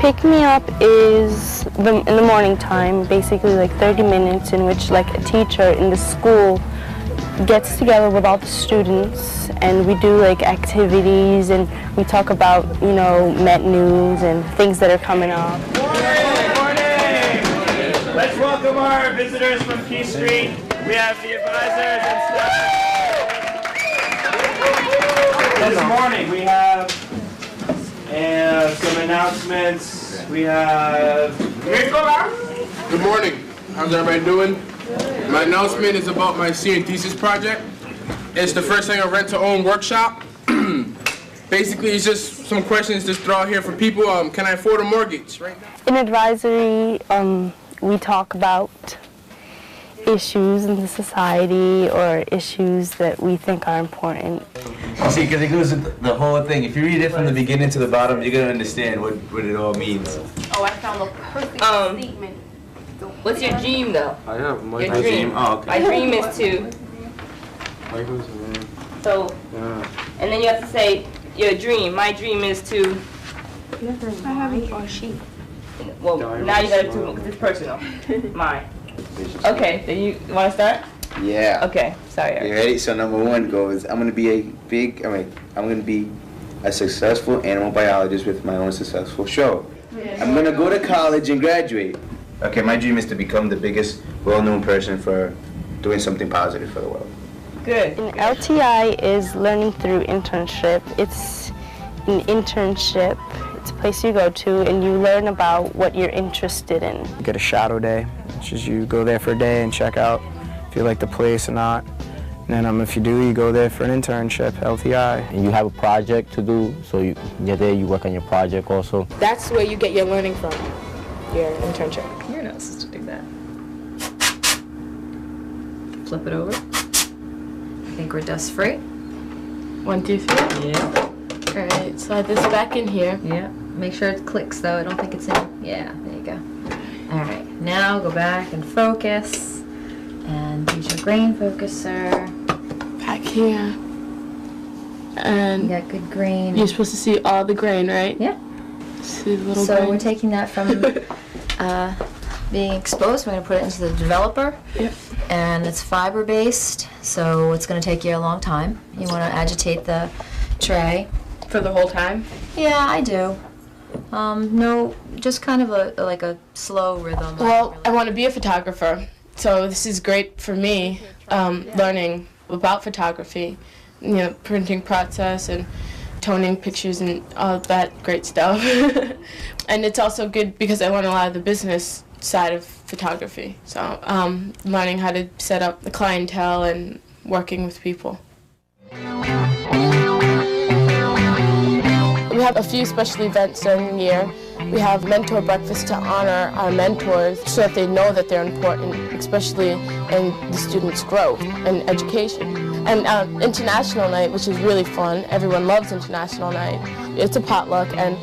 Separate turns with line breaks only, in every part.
Pick me up is in the morning time, basically like 30 minutes in which like a teacher in the school gets together with all the students and we do like activities and we talk about, you know, Met news and things that are coming up.
Good morning! Let's welcome our visitors from Key Street. We have the advisors and staff. This morning we have some announcements. We have
Good morning. How's everybody doing? My announcement is about my senior thesis project. It's the first thing a rent-to-own workshop. Basically, it's just some questions just throw out here for people. Can I afford a mortgage right now?
In advisory, we talk about issues in the society or issues that we think are important.
You see, because it goes with the whole thing. If you read it from the beginning to the bottom, you're going to understand what it all means.
Oh, I found the perfect statement. What's your dream, though?
I have my
dream.
Oh, okay.
My dream is to. So, and then you have to say your dream. My dream is to.
I have it or she.
Well, now you got to do this personal. Mine. Okay, then you want to start?
Yeah.
Okay, sorry. Eric.
You ready? So number one goes, I'm gonna be a successful animal biologist with my own successful show. I'm gonna go to college and graduate.
Okay, my dream is to become the biggest well-known person for doing something positive for the world.
Good.
And LTI is learning through internship. It's an internship. It's a place you go to and you learn about what you're interested in.
You get a shadow day, which is you go there for a day and check out if you like the place or not. And then if you do, you go there for an internship, LTI.
And you have a project to do, so you're there, you work on your project also.
That's where you get your learning from, your internship.
You're not supposed to do that. Flip it over. I think we're dust free.
1, 2, 3.
Yeah.
Alright, slide this back in here.
Yeah. Make sure it clicks though. I don't think it's in. Yeah, there you go. Alright, now go back and focus. And use your grain focuser.
Back here. And
you got good grain.
You're supposed to see all the grain, right?
Yeah.
See the little
so
grain.
We're taking that from being exposed. We're going to put it into the developer.
Yep.
And it's fiber-based, so it's going to take you a long time. You want to agitate the tray.
For the whole time?
Yeah, I do. No, just kind of like a slow rhythm.
Well, I want to be a photographer, so this is great for me, learning about photography, you know, printing process and toning pictures and all that great stuff. And it's also good because I learn a lot of the business side of photography, so learning how to set up the clientele and working with people. We have a few special events during the year. We have mentor breakfast to honor our mentors so that they know that they're important, especially in the students' growth and education. And International Night, which is really fun. Everyone loves International Night. It's a potluck and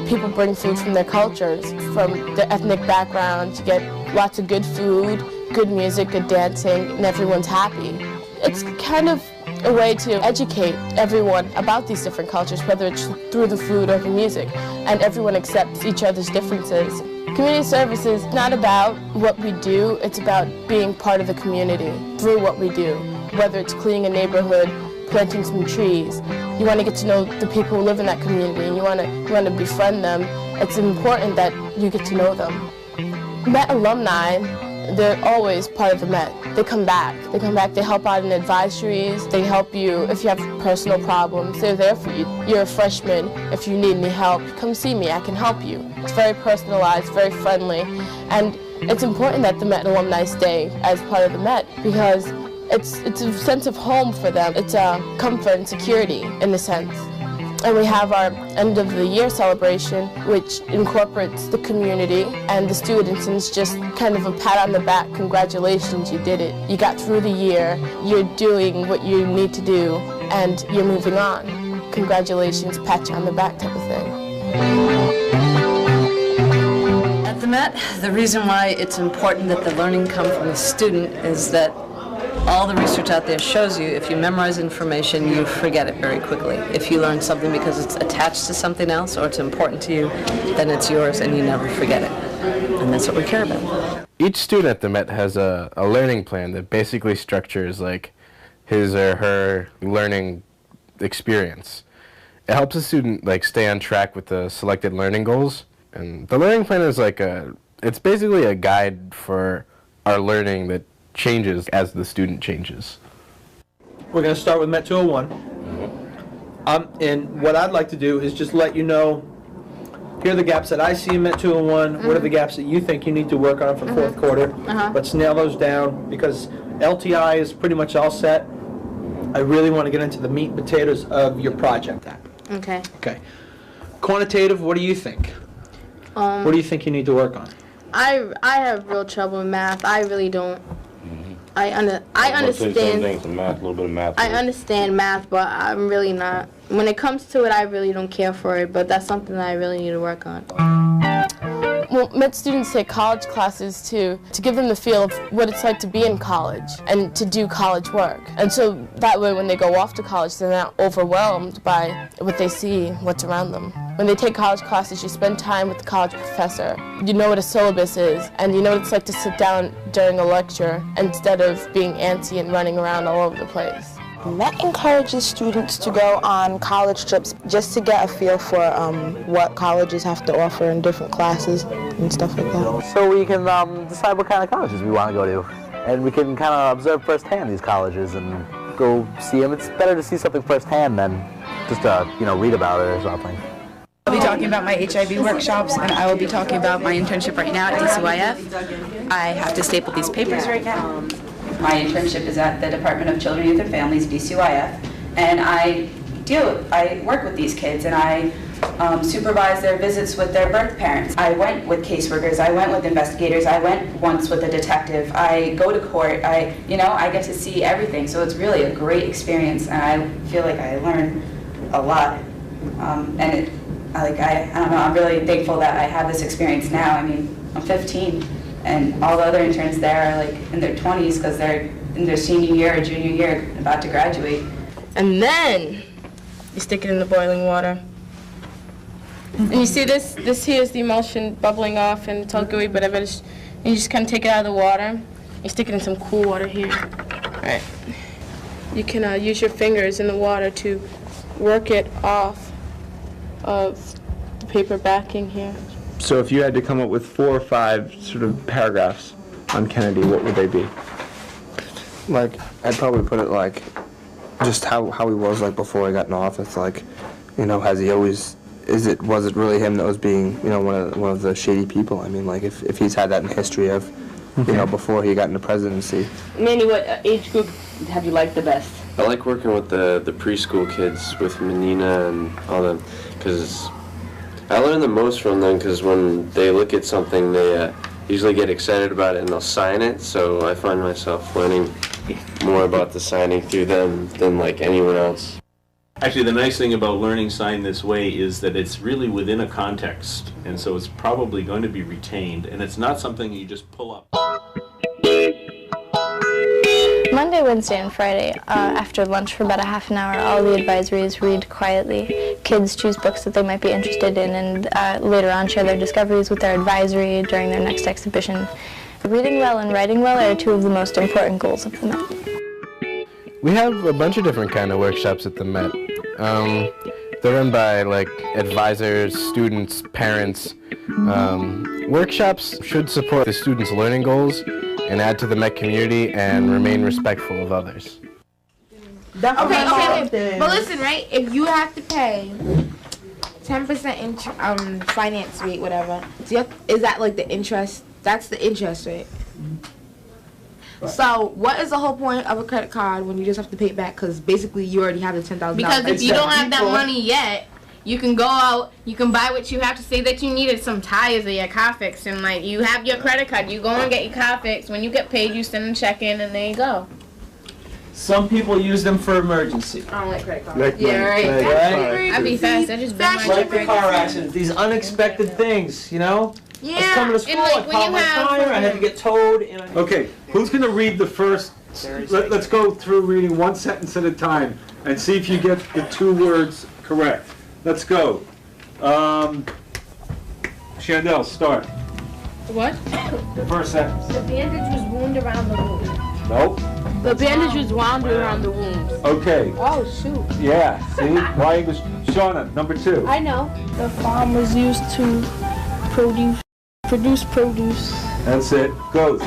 people bring food from their cultures, from their ethnic backgrounds. You get lots of good food, good music, good dancing, and everyone's happy. It's kind of a way to educate everyone about these different cultures, whether it's through the food or the music, and everyone accepts each other's differences. Community service is not about what we do, it's about being part of the community through what we do, whether it's cleaning a neighborhood, planting some trees. You want to get to know the people who live in that community, and you want to befriend them. It's important that you get to know them. Met alumni, they're always part of the Met. They come back, they help out in advisories, they help you if you have personal problems, they're there for you. You're a freshman, if you need any help, come see me, I can help you. It's very personalized, very friendly, and it's important that the Met alumni stay as part of the Met because it's a sense of home for them. It's a comfort and security in a sense. And we have our end of the year celebration, which incorporates the community and the students, and it's just kind of a pat on the back. Congratulations, you did it. You got through the year. You're doing what you need to do, and you're moving on. Congratulations, pat you on the back type of thing.
At the Met, the reason why it's important that the learning come from the student is that All the research out there shows you if you memorize information, you forget it very quickly. If you learn something because it's attached to something else or it's important to you, then it's yours and you never forget it. And that's what we care about.
Each student at the Met has a learning plan that basically structures like his or her learning experience. It helps a student like stay on track with the selected learning goals. And the learning plan is like it's basically a guide for our learning that changes as the student changes.
We're going to start with Met 201. And what I'd like to do is just let you know, here are the gaps that I see in Met 201. What are the gaps that you think you need to work on for fourth quarter? Let's nail those down because LTI is pretty much all set. I really want to get into the meat and potatoes of your project.
Okay.
Okay. Quantitative, what do you think? What do you think you need to work on?
I have real trouble with math. I really don't. I understand.
Math, a little bit of math.
I understand math, but I'm really not. When it comes to it, I really don't care for it. But that's something that I really need to work on.
Well, Met students take college classes to give them the feel of what it's like to be in college and to do college work. And so that way when they go off to college, they're not overwhelmed by what they see, what's around them. When they take college classes, you spend time with the college professor. You know what a syllabus is, and you know what it's like to sit down during a lecture instead of being antsy and running around all over the place.
Met encourages students to go on college trips just to get a feel for what colleges have to offer in different classes and stuff like that.
So we can decide what kind of colleges we want to go to, and we can kind of observe firsthand these colleges and go see them. It's better to see something firsthand than just read about it or something.
I'll be talking about my HIV workshops, and I will be talking about my internship right now at DCYF. I have to staple these papers right now.
My internship is at the Department of Children, Youth, and Families, DCYF, and I work with these kids, and I supervise their visits with their birth parents. I went with caseworkers, I went with investigators, I went once with a detective, I go to court, I get to see everything, so it's really a great experience, and I feel like I learn a lot, and I don't know, I'm really thankful that I have this experience now. I mean, I'm 15. And all the other interns there are like in their 20s because they're in their senior year or junior year about to graduate.
And then you stick it in the boiling water. And you see this here is the emulsion bubbling off and it's all gooey, but and you just kind of take it out of the water. You stick it in some cool water here. All right. You can use your fingers in the water to work it off of the paper backing here.
So if you had to come up with 4 or 5 sort of paragraphs on Kennedy, what would they be?
Like, I'd probably put it like, just how he was like before he got in office. Like, has he always, was it really him that was being, one of the shady people? I mean, like, if he's had that in history of, before he got into presidency.
Manny, what age group have you liked the best?
I like working with the preschool kids, with Menina and all them, because I learn the most from them, because when they look at something, they usually get excited about it and they'll sign it, so I find myself learning more about the signing through them than like anyone else.
Actually, the nice thing about learning sign this way is that it's really within a context, and so it's probably going to be retained, and it's not something you just pull up.
Monday, Wednesday, and Friday, after lunch for about a half an hour, all the advisories read quietly. Kids choose books that they might be interested in and later on share their discoveries with their advisory during their next exhibition. Reading well and writing well are 2 of the most important goals of the Met.
We have a bunch of different kind of workshops at the Met. They're run by like advisors, students, parents. Workshops should support the students' learning goals and add to the Met community and remain respectful of others.
Okay. But listen, right? If you have to pay 10% finance rate, whatever, so is that like the interest? That's the interest rate. So what is the whole point of a credit card when you just have to pay it back? Because basically you already have the $10,000.
Because if you don't have that money yet, you can go out, you can buy what you have to say that you needed, some tires or your car fixed, and like you have your credit card, you go and get your car fixed. When you get paid, you send a check in, and there you go.
Some people use them for emergency.
I don't like credit cards.
Right?
I'd be fast. I just buy my
like the car accident, these unexpected things,
Yeah.
I was coming to school,
and like,
I popped my tire, I had to get towed. Okay,
who's going to read the first
let's go through reading one sentence at a time and see if you get the 2 words correct. Let's go. Chandel, start.
What?
The first sentence.
The bandage was wound around the wound.
Nope.
The bandage was wound around the wound.
Okay.
Oh, shoot.
Yeah, see? Why English? Shauna, number 2.
I know. The farm was used to produce produce.
That's it. Goes.